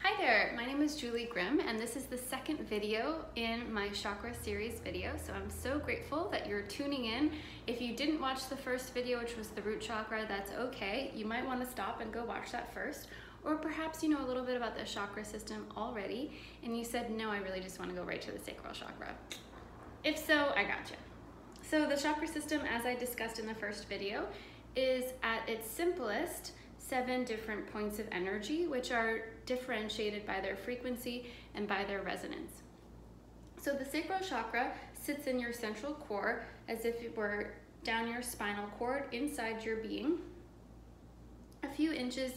Hi there, my name is Julie Grimm and this is the second video in my chakra series video. So I'm so grateful that you're tuning in. If you didn't watch the first video, which was the root chakra, that's okay. You might want to stop and go watch that first. Or perhaps you know a little bit about the chakra system already and you said, no, I really just want to go right to the sacral chakra. If so, I gotcha. So the chakra system, as I discussed in the first video, is at its simplest 7 different points of energy, which are differentiated by their frequency and by their resonance. So the sacral chakra sits in your central core as if it were down your spinal cord inside your being, a few inches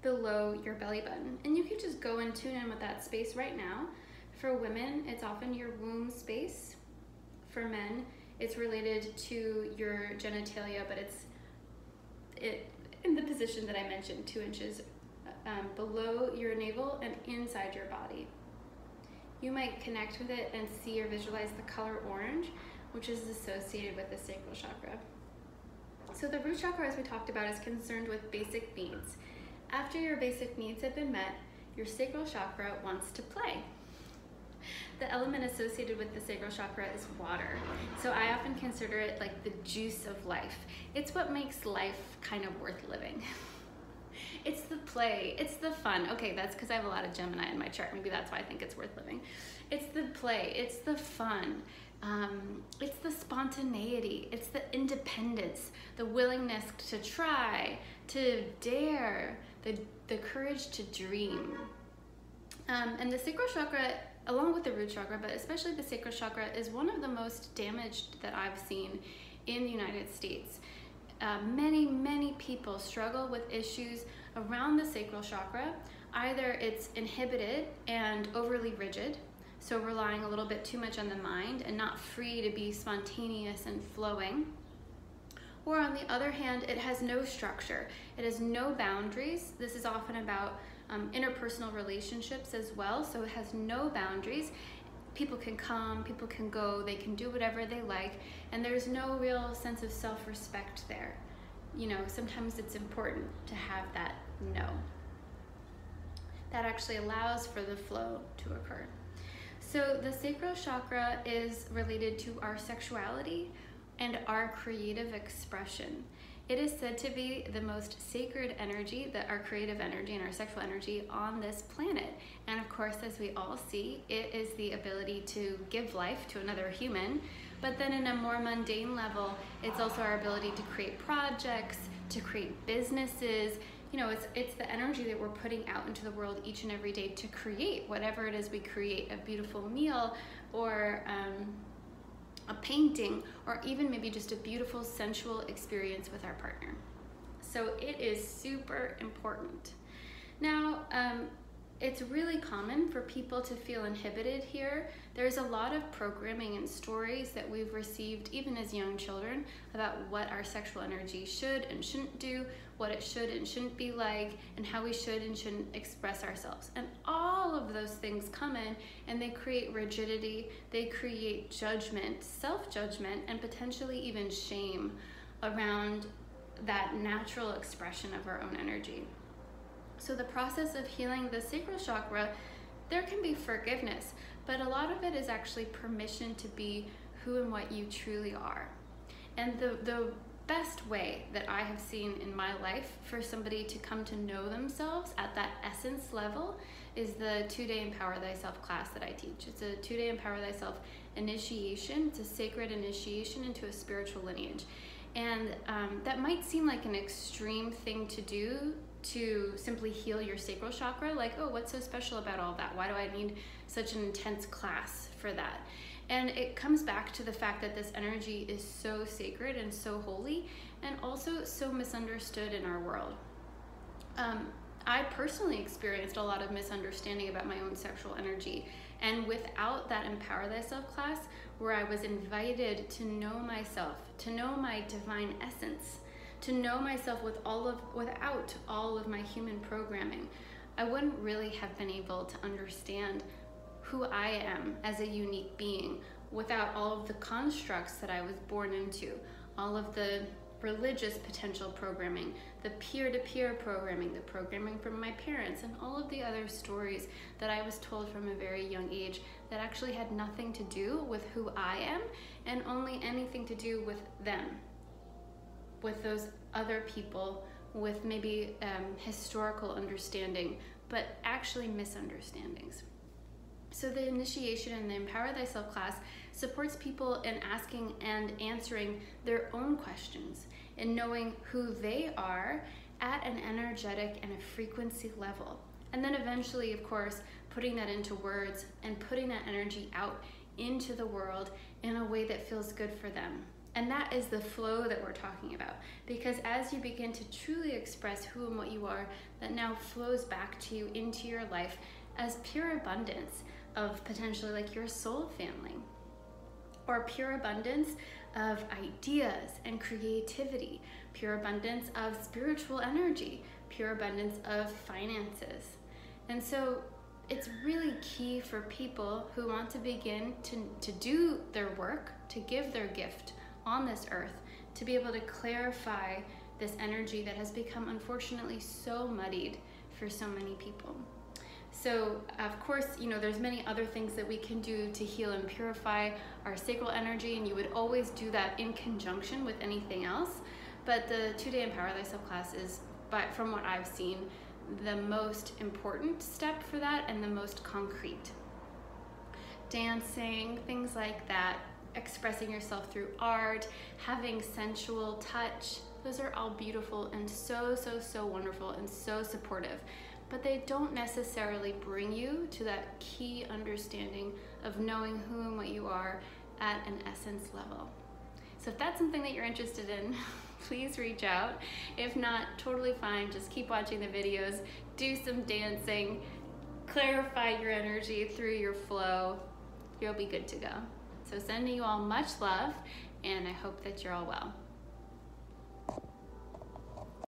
below your belly button. And you can just go and tune in with that space right now. For women, it's often your womb space. For men, it's related to your genitalia, but it's in the position that I mentioned, 2 inches below your navel and inside your body. You might connect with it and see or visualize the color orange, which is associated with the sacral chakra. So the root chakra, as we talked about, is concerned with basic needs. After your basic needs have been met, your sacral chakra wants to play. The element associated with the sacral chakra is water. So I often consider it like the juice of life. It's what makes life kind of worth living. It's the play, it's the fun. Okay, that's because I have a lot of Gemini in my chart. Maybe that's why I think it's worth living. It's the play, it's the fun. It's the spontaneity, it's the independence, the willingness to try, to dare, the courage to dream. And the sacral chakra, along with the root chakra, but especially the sacral chakra, is one of the most damaged that I've seen in the United States. Many people struggle with issues around the sacral chakra. Either it's inhibited and overly rigid, so relying a little bit too much on the mind and not free to be spontaneous and flowing. Or on the other hand, it has no structure. It has no boundaries. This is often about interpersonal relationships as well, so it has no boundaries. People can come, people can go, they can do whatever they like, and there's no real sense of self-respect there. You know, sometimes it's important to have that no. That actually allows for the flow to occur. So the sacral chakra is related to our sexuality and our creative expression. It is said to be the most sacred energy, our creative energy and our sexual energy on this planet. And of course, as we all see, it is the ability to give life to another human. But then in a more mundane level, it's also our ability to create projects, to create businesses. You know, it's the energy that we're putting out into the world each and every day to create whatever it is we create, a beautiful meal or a painting, or even maybe just a beautiful sensual experience with our partner. So it is super important. Now, it's really common for people to feel inhibited here. There's a lot of programming and stories that we've received even as young children about what our sexual energy should and shouldn't do, what it should and shouldn't be like, and how we should and shouldn't express ourselves. And all of those things come in and they create rigidity, they create judgment, self-judgment, and potentially even shame around that natural expression of our own energy. So the process of healing the sacral chakra, there can be forgiveness, but a lot of it is actually permission to be who and what you truly are. And the best way that I have seen in my life for somebody to come to know themselves at that essence level is the 2-day Empower Thyself class that I teach. It's a 2-day Empower Thyself initiation. It's a sacred initiation into a spiritual lineage. And that might seem like an extreme thing to do, to simply heal your sacral chakra, like, oh, what's so special about all that? Why do I need such an intense class for that? And it comes back to the fact that this energy is so sacred and so holy, and also so misunderstood in our world. I personally experienced a lot of misunderstanding about my own sexual energy, and without that Empower Thyself class, where I was invited to know myself, to know my divine essence, to know myself without all of my human programming, I wouldn't really have been able to understand who I am as a unique being without all of the constructs that I was born into, all of the religious potential programming, the peer-to-peer programming, the programming from my parents, and all of the other stories that I was told from a very young age that actually had nothing to do with who I am and only anything to do with them, with those other people, with maybe historical understanding, but actually misunderstandings. So the initiation and the Empower Thyself class supports people in asking and answering their own questions and knowing who they are at an energetic and a frequency level. And then eventually, of course, putting that into words and putting that energy out into the world in a way that feels good for them. And that is the flow that we're talking about. Because as you begin to truly express who and what you are, that now flows back to you into your life as pure abundance of potentially like your soul family, or pure abundance of ideas and creativity, pure abundance of spiritual energy, pure abundance of finances. And so it's really key for people who want to begin to do their work, to give their gift on this earth, to be able to clarify this energy that has become unfortunately so muddied for so many people. So of course, you know, there's many other things that we can do to heal and purify our sacral energy, and you would always do that in conjunction with anything else. But the 2-day Empower Thyself class is, from what I've seen, the most important step for that and the most concrete. Dancing, things like that, expressing yourself through art, having sensual touch, those are all beautiful and so wonderful and so supportive. But they don't necessarily bring you to that key understanding of knowing who and what you are at an essence level. So if that's something that you're interested in, please reach out. If not, totally fine. Just keep watching the videos, do some dancing, clarify your energy through your flow. You'll be good to go. So sending you all much love, and I hope that you're all well.